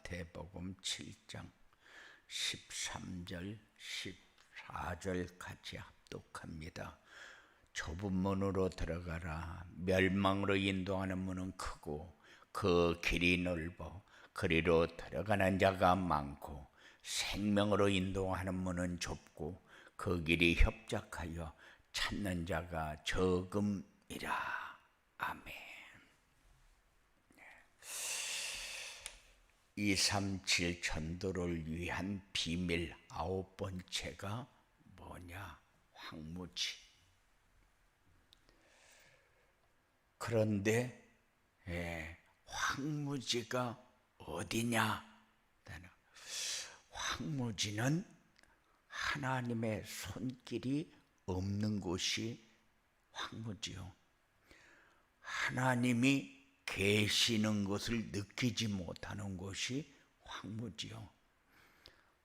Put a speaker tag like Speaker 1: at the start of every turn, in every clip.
Speaker 1: 마태복음 7장 13절 14절 같이 합독합니다. 좁은 문으로 들어가라. 멸망으로 인도하는 문은 크고 그 길이 넓어 그리로 들어가는 자가 많고, 생명으로 인도하는 문은 좁고 그 길이 협착하여 찾는 자가 적음이라. 아멘. 237 전도를 위한 비밀 9번째가 뭐냐? 황무지. 그런데 황무지가 어디냐? 황무지는 하나님의 손길이 없는 곳이 황무지요. 하나님이 계시는 것을 느끼지 못하는 곳이 황무지요.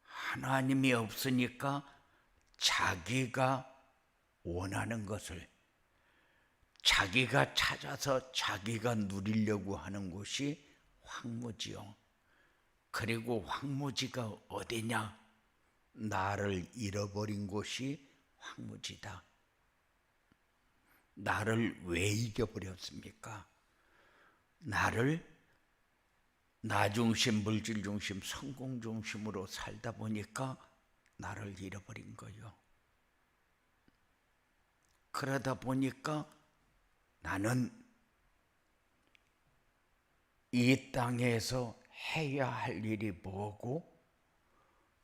Speaker 1: 하나님이 없으니까 자기가 원하는 것을 자기가 찾아서 자기가 누리려고 하는 곳이 황무지요. 그리고 황무지가 어디냐? 나를 잃어버린 곳이 황무지다. 나를 왜 잊어버렸습니까? 나를 나중심, 물질중심, 성공중심으로 살다 보니까 나를 잃어버린 거예요. 그러다 보니까 나는 이 땅에서 해야 할 일이 뭐고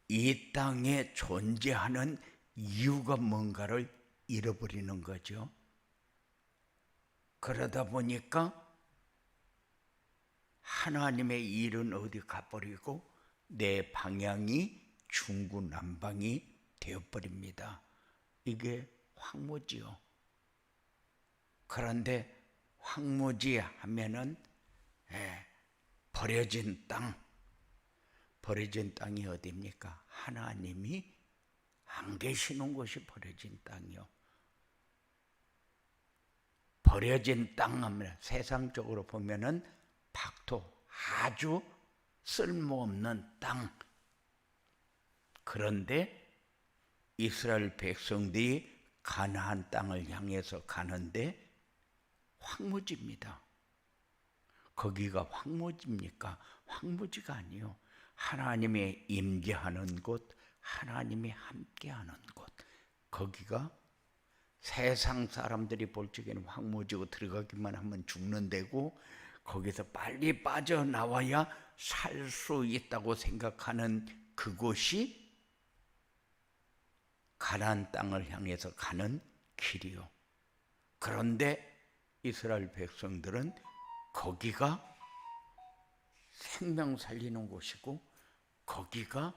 Speaker 1: 이 땅에 존재하는 이유가 뭔가를 잃어버리는 거죠. 그러다 보니까 하나님의 일은 어디 가버리고 내 방향이 중구난방이 되어버립니다. 이게 황무지요. 그런데 황무지 하면은 버려진 땅. 버려진 땅이 어디입니까? 하나님이 안 계시는 곳이 버려진 땅이요. 버려진 땅 하면 세상적으로 보면은 박토, 아주 쓸모없는 땅. 그런데 이스라엘 백성들이 가나안 땅을 향해서 가는데 황무지입니다. 거기가 황무지입니까? 황무지가 아니요. 하나님의 임재하는 곳, 하나님이 함께하는 곳. 거기가 세상 사람들이 볼 적에는 황무지고 들어가기만 하면 죽는 데고, 거기서 빨리 빠져나와야 살 수 있다고 생각하는 그곳이 가나안 땅을 향해서 가는 길이요. 그런데 이스라엘 백성들은 거기가 생명 살리는 곳이고 거기가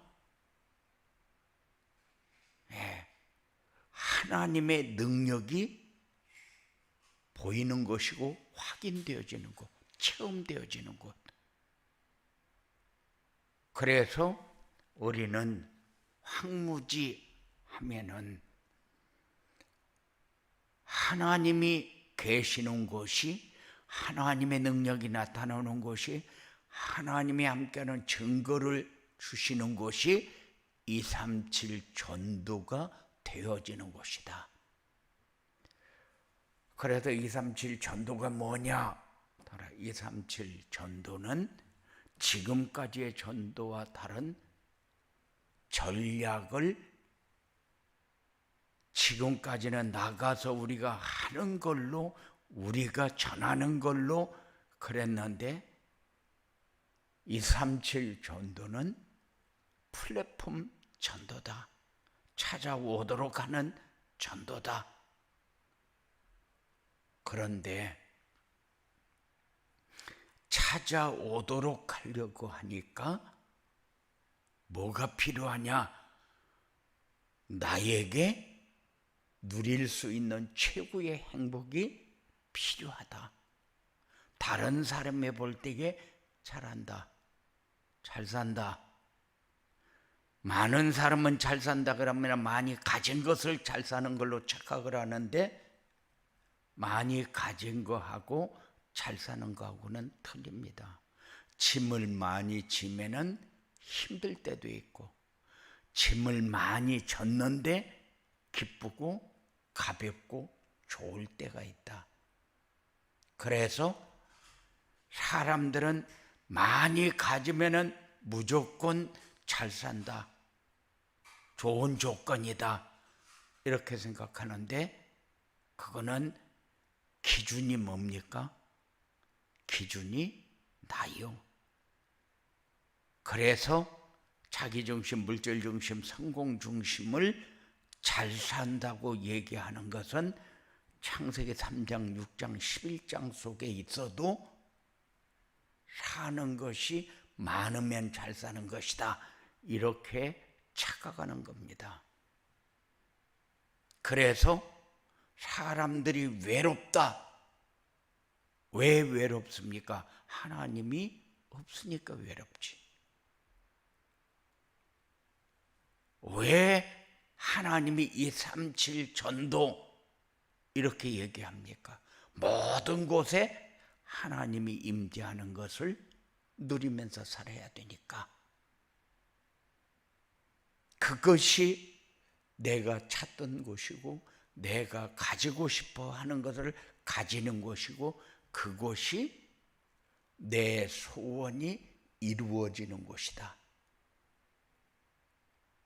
Speaker 1: 하나님의 능력이 보이는 것이고 확인되어지는 곳, 체험되어지는 곳. 그래서 우리는 황무지 하면은 하나님이 계시는 곳이, 하나님의 능력이 나타나는 곳이, 하나님이 함께하는 증거를 주시는 곳이 237 전도가 되어지는 곳이다. 그래서 237 전도가 뭐냐? 237 전도는 지금까지의 전도와 다른 전략을, 지금까지는 나가서 우리가 하는 걸로, 우리가 전하는 걸로 그랬는데 237 전도는 플랫폼 전도다. 찾아오도록 하는 전도다. 그런데 찾아오도록 하려고 하니까 뭐가 필요하냐? 나에게 누릴 수 있는 최고의 행복이 필요하다. 다른 사람이 볼 때에 잘한다, 잘 산다. 많은 사람은 잘 산다 그러면 많이 가진 것을 잘 사는 걸로 착각을 하는데, 많이 가진 거하고 잘 사는 거하고는 틀립니다. 짐을 많이 지면은 힘들 때도 있고, 짐을 많이 졌는데 기쁘고 가볍고 좋을 때가 있다. 그래서 사람들은 많이 가지면은 무조건 잘 산다, 좋은 조건이다, 이렇게 생각하는데 그거는 기준이 뭡니까? 기준이 나요. 그래서 자기중심, 물질중심, 성공중심을 잘 산다고 얘기하는 것은 창세기 3장, 6장, 11장 속에 있어도 사는 것이 많으면 잘 사는 것이다, 이렇게 착각하는 겁니다. 그래서 사람들이 외롭다. 왜 외롭습니까? 하나님이 없으니까 외롭지. 왜 하나님이 237 전도 이렇게 얘기합니까? 모든 곳에 하나님이 임재하는 것을 누리면서 살아야 되니까. 그것이 내가 찾던 곳이고 내가 가지고 싶어 하는 것을 가지는 곳이고, 그곳이 내 소원이 이루어지는 곳이다.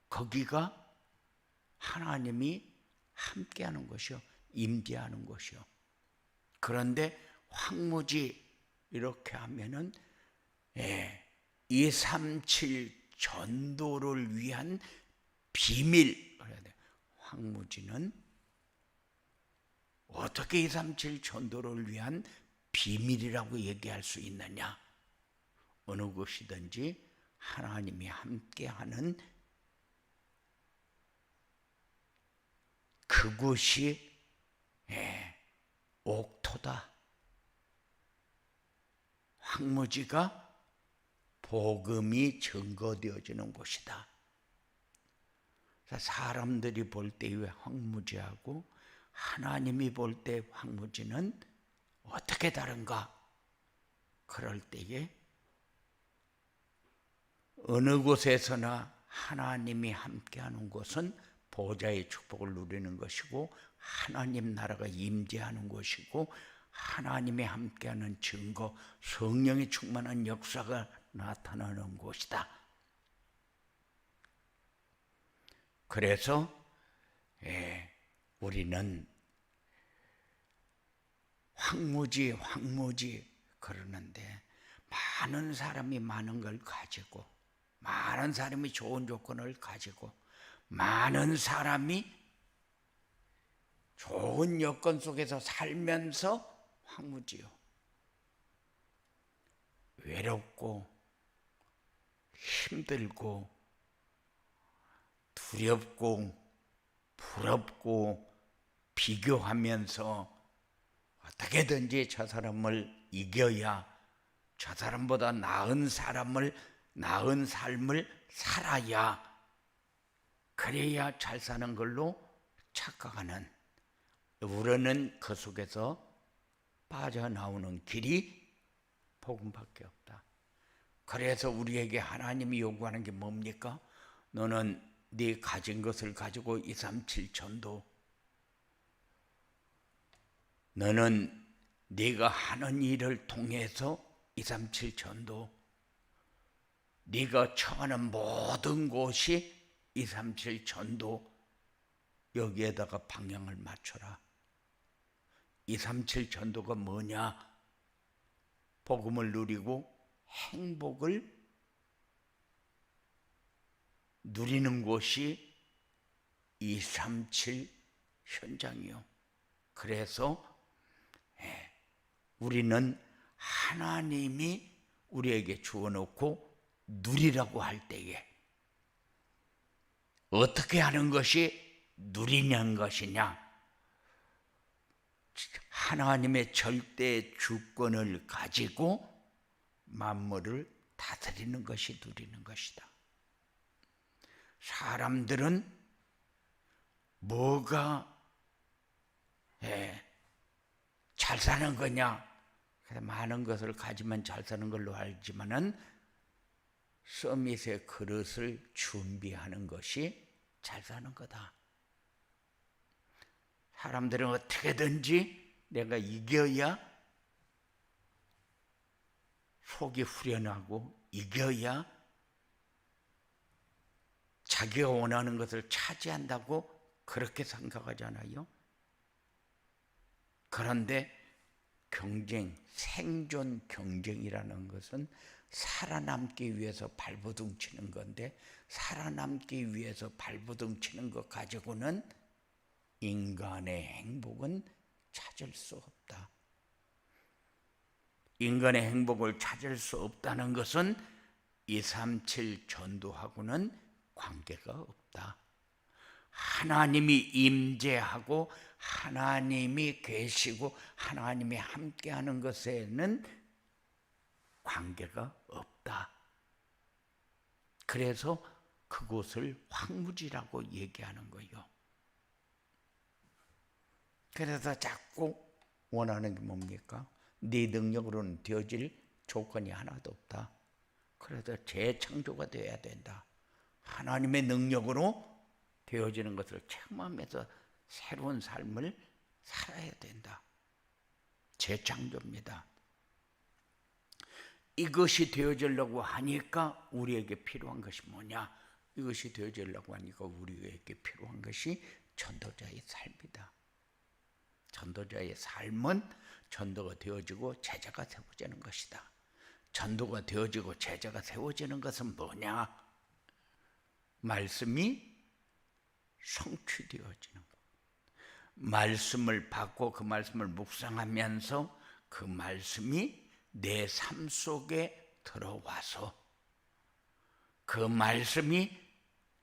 Speaker 1: 거기가 하나님이 함께하는 곳이요, 임재하는 곳이요. 그런데 황무지 이렇게 하면은 237 전도를 위한 비밀. 황무지는 어떻게 237 전도를 위한 비밀이라고 얘기할 수 있느냐? 어느 곳이든지 하나님이 함께하는 그곳이 옥토다. 황무지가 복음이 증거되어지는 곳이다. 사람들이 볼 때의 황무지하고 하나님이 볼 때 황무지는 어떻게 다른가? 그럴 때에 어느 곳에서나 하나님이 함께하는 곳은 보좌의 축복을 누리는 것이고, 하나님 나라가 임재하는 곳이고, 하나님이 함께하는 증거, 성령이 충만한 역사가 나타나는 곳이다. 그래서 우리는 황무지 그러는데, 많은 사람이 많은 걸 가지고, 많은 사람이 좋은 조건을 가지고, 많은 사람이 좋은 여건 속에서 살면서 황무지요. 외롭고 힘들고 두렵고 부럽고 비교하면서 어떻게든지 저 사람을 이겨야, 저 사람보다 나은 삶을 살아야, 그래야 잘 사는 걸로 착각하는, 우리는 그 속에서 빠져나오는 길이 복음밖에 없다. 그래서 우리에게 하나님이 요구하는 게 뭡니까? 너는 네 가진 것을 가지고 237 전도, 너는 네가 하는 일을 통해서 237 전도, 네가 처하는 모든 곳이 237 전도, 여기에다가 방향을 맞춰라. 237 전도가 뭐냐? 복음을 누리고 행복을 누리는 곳이 237 현장이요. 그래서 우리는 하나님이 우리에게 주어놓고 누리라고 할 때에 어떻게 하는 것이 누리는 것이냐? 하나님의 절대 주권을 가지고 만물을 다스리는 것이 누리는 것이다. 사람들은 뭐가 잘 사는 거냐? 많은 것을 가지면 잘 사는 걸로 알지만은 서밋의 그릇을 준비하는 것이 잘 사는 거다. 사람들은 어떻게든지 내가 이겨야 속이 후련하고 이겨야 자기가 원하는 것을 차지한다고 그렇게 생각하잖아요. 그런데 경쟁, 생존 경쟁이라는 것은 살아남기 위해서 발버둥 치는 건데, 살아남기 위해서 발버둥 치는 것 가지고는 인간의 행복은 찾을 수 없다. 인간의 행복을 찾을 수 없다는 것은 237 전도하고는 관계가 없다. 하나님이 임재하고 하나님이 계시고 하나님이 함께하는 것에는 관계가 없다. 그래서 그곳을 황무지라고 얘기하는 거예요. 그래서 자꾸 원하는 게 뭡니까? 네 능력으로는 되어질 조건이 하나도 없다. 그래서 재창조가 되어야 된다. 하나님의 능력으로 되어지는 것을 체험하면서 새로운 삶을 살아야 된다. 재창조입니다. 이것이 되어지려고 하니까 우리에게 필요한 것이 뭐냐? 이것이 되어지려고 하니까 우리에게 필요한 것이 전도자의 삶이다. 전도자의 삶은 전도가 되어지고 제자가 세워지는 것이다. 전도가 되어지고 제자가 세워지는 것은 뭐냐? 말씀이 성취되어지는 것. 말씀을 받고 그 말씀을 묵상하면서 그 말씀이 내 삶 속에 들어와서 그 말씀이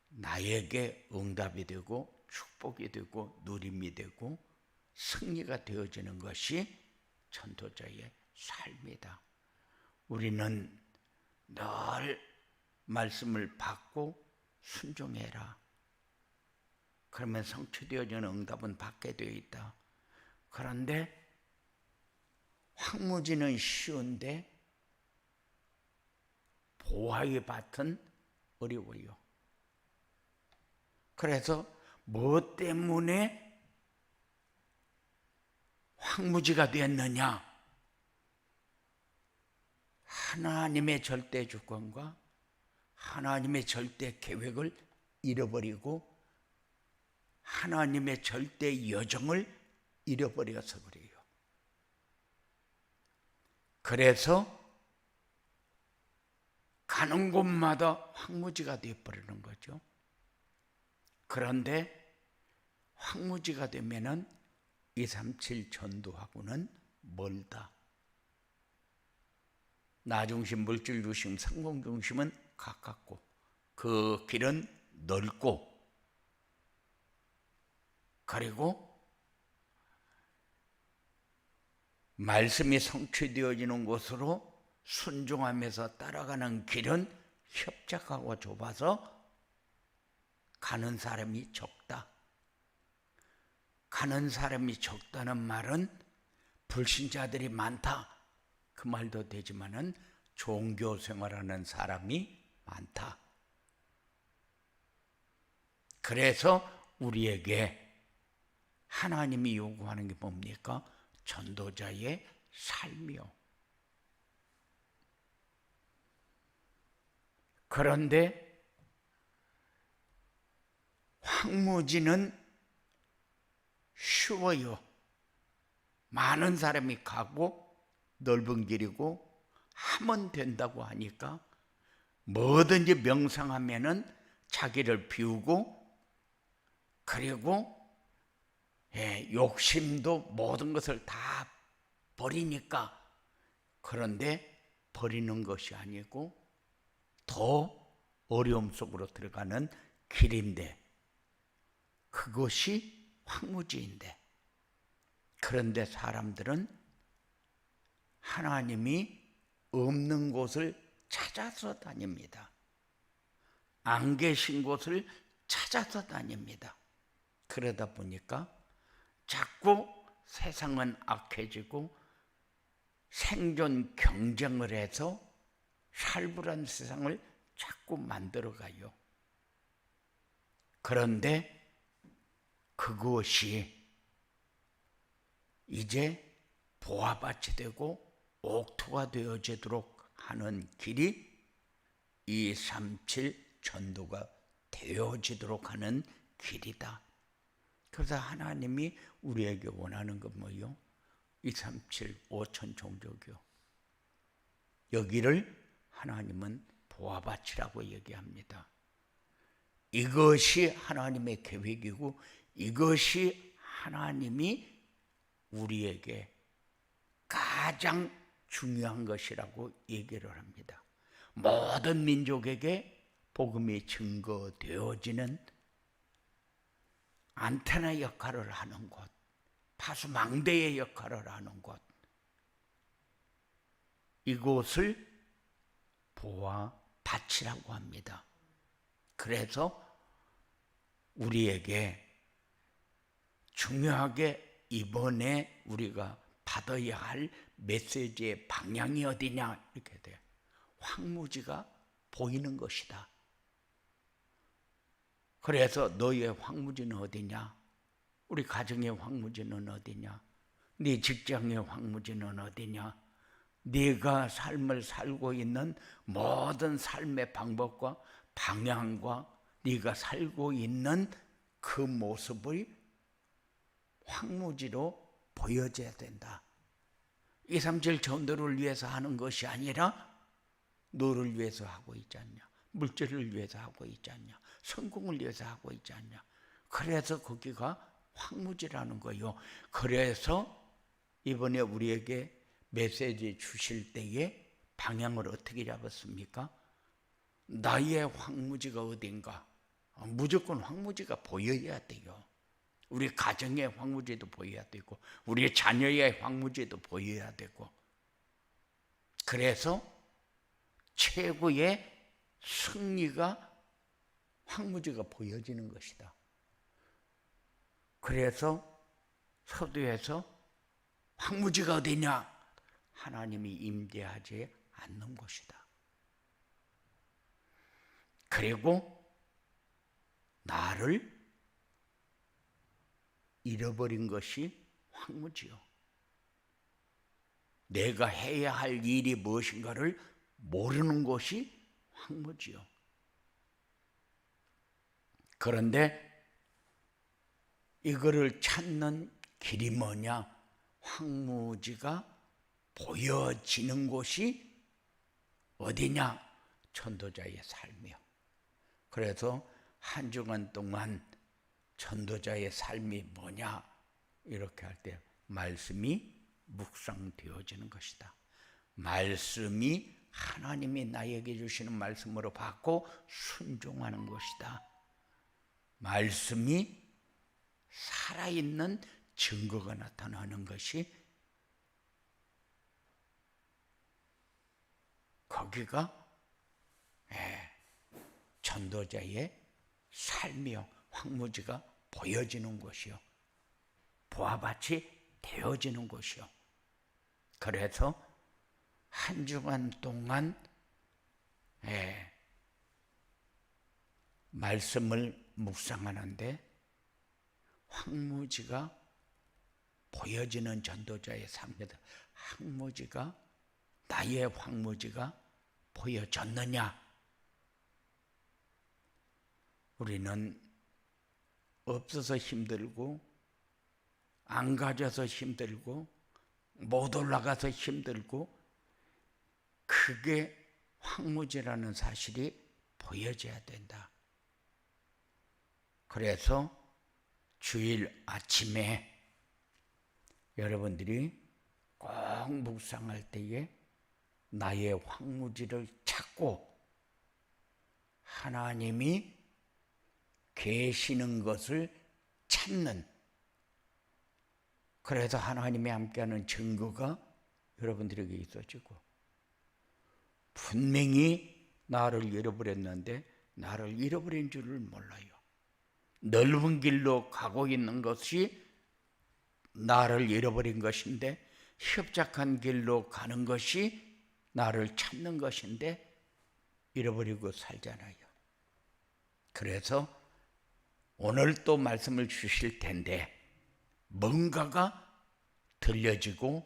Speaker 1: 나에게 응답이 되고 축복이 되고 누림이 되고 승리가 되어지는 것이 전도자의 삶이다. 우리는 늘 말씀을 받고 순종해라. 그러면 성취되어지는 응답은 받게 되어 있다. 그런데 황무지는 쉬운데 보화의 밭은 어려워요. 그래서 뭐 때문에 황무지가 됐느냐? 하나님의 절대 주권과 하나님의 절대 계획을 잃어버리고 하나님의 절대 여정을 잃어버려서 그래요. 그래서 가는 곳마다 황무지가 되어버리는 거죠. 그런데 황무지가 되면은 237 전도하고는 멀다. 나중심, 물질중심, 성공중심은 가깝고 그 길은 넓고 그리고 말씀이 성취되어지는 곳으로 순종하면서 따라가는 길은 협착하고 좁아서 가는 사람이 적다. 가는 사람이 적다는 말은 불신자들이 많다. 그 말도 되지만은 종교 생활하는 사람이 많다. 그래서 우리에게 하나님이 요구하는 게 뭡니까? 전도자의 삶이요. 그런데 황무지는 쉬워요. 많은 사람이 가고 넓은 길이고 하면 된다고 하니까 뭐든지 명상하면은 자기를 비우고 그리고 욕심도 모든 것을 다 버리니까. 그런데 버리는 것이 아니고 더 어려움 속으로 들어가는 길인데 그것이 황무지인데, 그런데 사람들은 하나님이 없는 곳을 찾아서 다닙니다. 안 계신 곳을 찾아서 다닙니다. 그러다 보니까 자꾸 세상은 악해지고 생존 경쟁을 해서 살벌한 세상을 자꾸 만들어가요. 그런데 그것이 이제 보화밭이 되고 옥토가 되어지도록 하는 길이 237 전도가 되어지도록 하는 길이다. 그래서 하나님이 우리에게 원하는 건 뭐요? 237 5천 종족이요. 여기를 하나님은 보화밭이라고 얘기합니다. 이것이 하나님의 계획이고 이것이 하나님이 우리에게 가장 중요한 것이라고 얘기를 합니다. 모든 민족에게 복음이 증거되어지는 안테나 역할을 하는 곳, 파수망대의 역할을 하는 곳, 이곳을 보화밭이라고 합니다. 그래서 우리에게 중요하게 이번에 우리가 받아야 할 메시지의 방향이 어디냐 이렇게 돼요. 황무지가 보이는 것이다. 그래서 너의 황무지는 어디냐? 우리 가정의 황무지는 어디냐? 네 직장의 황무지는 어디냐? 네가 삶을 살고 있는 모든 삶의 방법과 방향과 네가 살고 있는 그 모습을 황무지로 보여줘야 된다. 237 전도를 위해서 하는 것이 아니라 너를 위해서 하고 있지 않냐? 물질을 위해서 하고 있지 않냐? 성공을 위해서 하고 있지 않냐? 그래서 거기가 황무지라는 거요. 그래서 이번에 우리에게 메시지 주실 때에 방향을 어떻게 잡았습니까? 나의 황무지가 어딘가? 무조건 황무지가 보여야 돼요. 우리 가정의 황무지도 보여야 되고 우리 자녀의 황무지도 보여야 되고 그래서 최고의 승리가 황무지가 보여지는 것이다. 그래서 서두에서 황무지가 어디냐? 하나님이 임재하지 않는 곳이다. 그리고 나를 잃어버린 것이 황무지요. 내가 해야 할 일이 무엇인가를 모르는 것이 황무지요. 그런데 이거를 찾는 길이 뭐냐? 황무지가 보여지는 곳이 어디냐? 전도자의 삶이요. 그래서 한 주간 동안 전도자의 삶이 뭐냐? 이렇게 할 때 말씀이 묵상되어지는 것이다. 말씀이 하나님이 나에게 주시는 말씀으로 받고 순종하는 것이다. 말씀이 살아있는 증거가 나타나는 것이 거기가 전도자의 삶이요. 황무지가 보여지는 곳이요. 보화밭이 되어지는 곳이요. 그래서 한 주간 동안 말씀을 묵상하는데 황무지가 보여지는 전도자의 삶이다. 황무지가 나의 황무지가 보여졌느냐? 우리는 없어서 힘들고 안 가져서 힘들고 못 올라가서 힘들고 그게 황무지라는 사실이 보여져야 된다. 그래서 주일 아침에 여러분들이 꼭 묵상할 때에 나의 황무지를 찾고 하나님이 계시는 것을 찾는, 그래서 하나님이 함께하는 증거가 여러분들에게 있어지고, 분명히 나를 잃어버렸는데 나를 잃어버린 줄을 몰라요. 넓은 길로 가고 있는 것이 나를 잃어버린 것인데 협착한 길로 가는 것이 나를 찾는 것인데 잃어버리고 살잖아요. 그래서 오늘 또 말씀을 주실 텐데 뭔가가 들려지고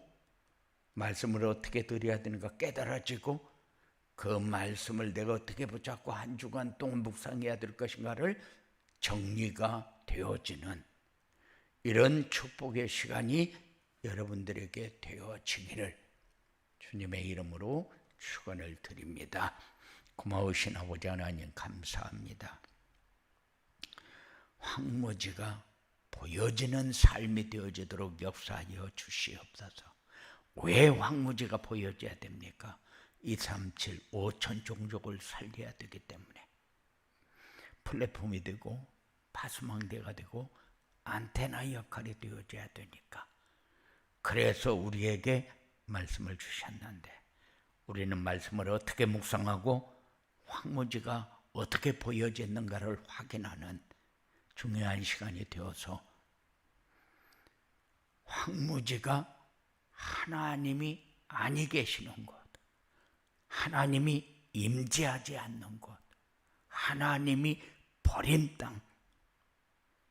Speaker 1: 말씀을 어떻게 드려야 되는가 깨달아지고 그 말씀을 내가 어떻게 붙잡고 한 주간 동안 묵상해야 될 것인가를 정리가 되어지는 이런 축복의 시간이 여러분들에게 되어지기를 주님의 이름으로 축원을 드립니다. 고마우신 아버지 하나님 감사합니다. 황무지가 보여지는 삶이 되어지도록 역사하여 주시옵소서. 왜 황무지가 보여져야 됩니까? 237, 5천 종족을 살려야 되기 때문에 플랫폼이 되고 파수망대가 되고 안테나 역할이 되어져야 되니까. 그래서 우리에게 말씀을 주셨는데 우리는 말씀을 어떻게 묵상하고 황무지가 어떻게 보여졌는가를 확인하는 중요한 시간이 되어서 황무지가 하나님이 아니 계시는 것, 하나님이 임재하지 않는 곳, 하나님이 버린 땅.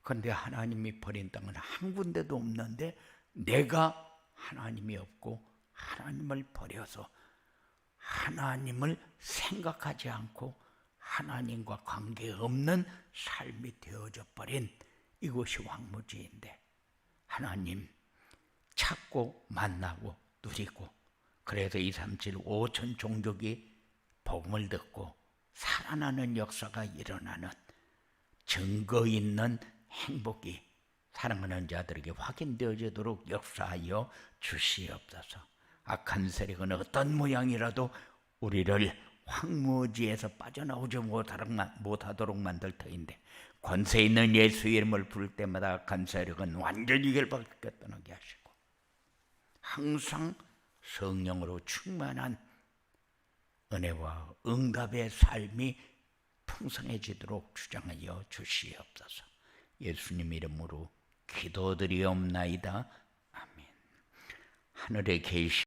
Speaker 1: 그런데 하나님이 버린 땅은 한 군데도 없는데 내가 하나님이 없고 하나님을 버려서 하나님을 생각하지 않고 하나님과 관계없는 삶이 되어져 버린 이것이 황무지인데 하나님 찾고 만나고 누리고 그래서 237, 5천 종족이 복음을 듣고 살아나는 역사가 일어나는 증거 있는 행복이 사랑하는 자들에게 확인되어지도록 역사하여 주시옵소서. 악한 세력은 어떤 모양이라도 우리를 황무지에서 빠져나오지 못하도록 만들 터인데 권세 있는 예수 이름을 부를 때마다 악한 세력은 완전히 결박해 떠나게 하시고 항상 성령으로 충만한 은혜와 응답의 삶이 풍성해지도록 주장하여 주시옵소서. 예수님 이름으로 기도드리옵나이다. 아멘. 하늘에 계신